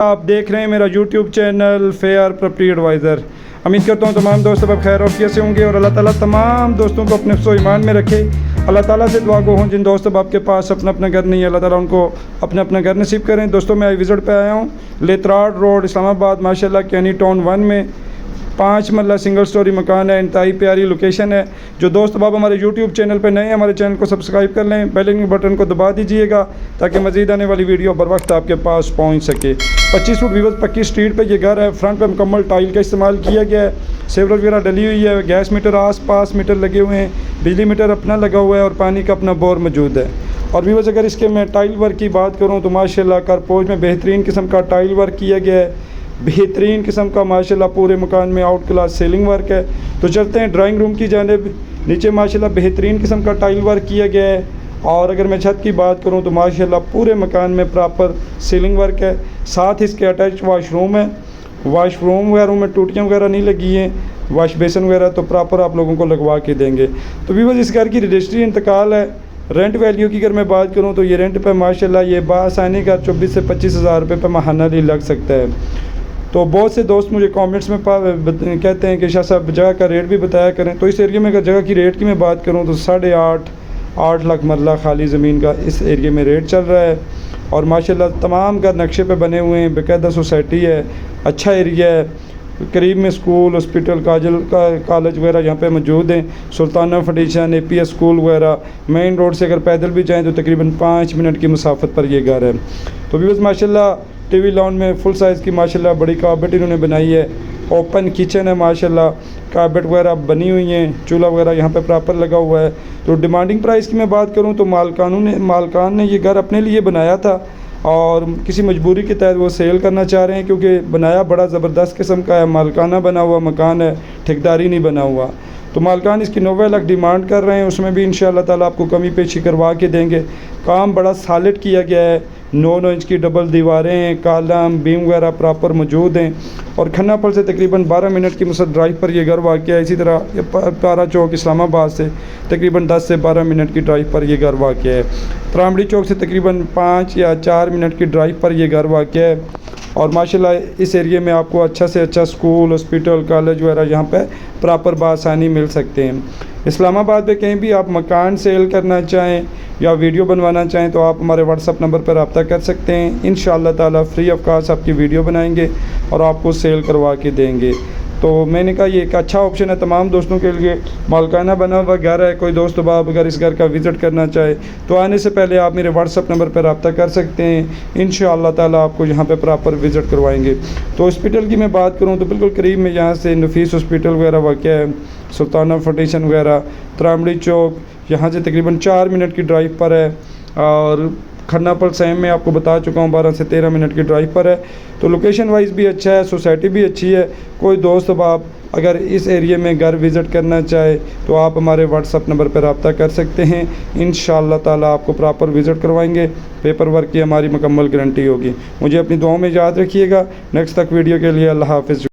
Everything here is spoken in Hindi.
आप देख रहे हैं मेरा YouTube channel fair property advisor. उम्मीद करता हूँ तमाम दोस्त अब खैर औफियत से होंगे और अल्लाह ताला तमाम दोस्तों को अपने हिफ्ज़ ईमान में रखे। अल्लाह ताला से दुआ गो हूँ जिन दोस्तों आपके पास अपना अपना घर नहीं है, अल्लाह ताला उनको अपना अपना घर नसीब करें। दोस्तों मैं विज़िट पे आया हूँ लेतराड रोड इस्लामाबाद माशाल्लाह कैनी टाउन 1 में 5 मरला सिंगल स्टोरी मकान है। इंतहाई प्यारी लोकेशन है। जो दोस्त बाब हमारे यूट्यूब चैनल पर नए हैं हमारे चैनल को सब्सक्राइब कर लें, बेल आइकन बटन को दबा दीजिएगा ताकि मज़ीद आने वाली वीडियो बर वक्त आपके पास पहुंच सके। 25 फुट वीवर्स पक्की स्ट्रीट पे ये घर है। फ्रंट पे मुकम्मल टाइल का इस्तेमाल किया गया है। सेवरेज वगैरह डली हुई है। गैस मीटर आस-पास मीटर लगे हुए हैं। बिजली मीटर अपना लगा हुआ है और पानी का अपना बोर मौजूद है। और वीवर्स अगर इसके मैं टाइल वर्क की बात करूँ तो माशाल्लाह कारपोज में बेहतरीन किस्म का टाइल वर्क किया गया है। बेहतरीन किस्म का माशाल्लाह पूरे मकान में आउट क्लास सीलिंग वर्क है। तो चलते हैं ड्राइंग रूम की जानिब। नीचे माशाल्लाह बेहतरीन किस्म का टाइल वर्क किया गया है। और अगर मैं छत की बात करूं तो माशाल्लाह पूरे मकान में प्रॉपर सीलिंग वर्क है। साथ ही इसके अटैच वाशरूम है। वाशरूम वगैरह में टूटियाँ वगैरह नहीं लगी हैं। वाश बेसन वगैरह तो प्रॉपर आप लोगों को लगवा के देंगे। तो व्यूअर्स इस घर की रजिस्ट्री इंतकाल है। रेंट वैल्यू की अगर मैं बात करूँ तो ये रेंट पे माशाल्लाह ये बासानी का 24 से 25 हज़ार रुपये पर माहाना ही लग सकता है। तो बहुत से दोस्त मुझे कमेंट्स में कहते हैं कि शाह साहब जगह का रेट भी बताया करें। तो इस एरिया में अगर जगह की रेट की मैं बात करूं तो 8.5 लाख मरला खाली ज़मीन का इस एरिया में रेट चल रहा है। और माशाल्लाह तमाम घर नक्शे पे बने हुए हैं। बाकायदा सोसाइटी है, अच्छा एरिया है। करीब में स्कूल, हॉस्पिटल, कॉलेज वगैरह यहाँ पे मौजूद हैं। सुल्ताना फाउंडेशन, APS स्कूल वगैरह। मेन रोड से अगर पैदल भी जाएँ तो तकरीबन 5 मिनट की मुसाफत पर ये घर है। तो भी बस माशाल्लाह टीवी लॉन में फुल साइज़ की माशाल्लाह बड़ी कार्पेट इन्होंने बनाई है। ओपन किचन है माशाल्लाह, कार्पेट वगैरह बनी हुई हैं। चूल्हा वगैरह यहाँ पे प्रॉपर लगा हुआ है। तो डिमांडिंग प्राइस की मैं बात करूँ तो मालकान ने ये घर अपने लिए बनाया था और किसी मजबूरी के तहत वो सेल करना चाह रहे हैं क्योंकि बनाया बड़ा ज़बरदस्त किस्म का है। मालकाना बना हुआ मकान है, ठेकेदारी नहीं बना हुआ। तो मालकान इसकी 90 लाख डिमांड कर रहे हैं। उसमें भी इंशाअल्लाह ताला आपको कमी पेशी करवा के देंगे। काम बड़ा सॉलिड किया गया है। 9 इंच की डबल दीवारें हैं, कालम बीम वगैरह प्रॉपर मौजूद हैं। और खन्नापल से तकरीबन 12 मिनट की मसद ड्राइव पर यह घर वाक़ है। इसी तरह पारा चौक इस्लामाबाद से तकरीबन 10 से 12 मिनट की ड्राइव पर यह घर वाक़ है। त्रामड़ी चौक से तकरीबन 5 या 4 मिनट की ड्राइव पर यह घर वाक़ है। और माशाल्लाह इस एरिया में आपको अच्छा से अच्छा स्कूल, हॉस्पिटल, कॉलेज वगैरह यहाँ पे प्रॉपर बासानी मिल सकते हैं। इस्लामाबाद में कहीं भी आप मकान सेल करना चाहें या वीडियो बनवाना चाहें तो आप हमारे व्हाट्सअप नंबर पर रब्ता कर सकते हैं। इंशाअल्लाह ताला फ्री ऑफ कास्ट आपकी वीडियो बनाएंगे और आपको सेल करवा के देंगे। तो मैंने कहा ये एक अच्छा ऑप्शन है तमाम दोस्तों के लिए। मालकाना बना हुआ घर है। कोई दोस्त बाब अगर इस घर का विज़िट करना चाहे तो आने से पहले आप मेरे व्हाट्सअप नंबर पर रब्ता कर सकते हैं। इंशाअल्लाह ताला आपको यहाँ पे प्रॉपर विज़िट करवाएंगे। तो हॉस्पिटल की मैं बात करूँ तो बिल्कुल करीब में यहाँ से नफीस हॉस्पिटल वगैरह वाक़ है। सुल्ताना फाउंडेशन वगैरह त्रामड़ी चौक यहाँ से तकरीबन 4 मिनट की ड्राइव पर है। और खन्नापल सेम में आपको बता चुका हूँ 12 से 13 मिनट की ड्राइव पर है। तो लोकेशन वाइज भी अच्छा है, सोसाइटी भी अच्छी है। कोई दोस्त आप अगर इस एरिया में घर विज़िट करना चाहे तो आप हमारे व्हाट्सअप नंबर पर रब्ता कर सकते हैं। इंशाअल्लाह ताला आपको प्रॉपर विज़िट करवाएंगे। पेपर वर्क की हमारी मुकम्मल गारंटी होगी। मुझे अपनी दुआओं में याद रखिएगा। नेक्स्ट तक वीडियो के लिए अल्लाह हाफ़िज़।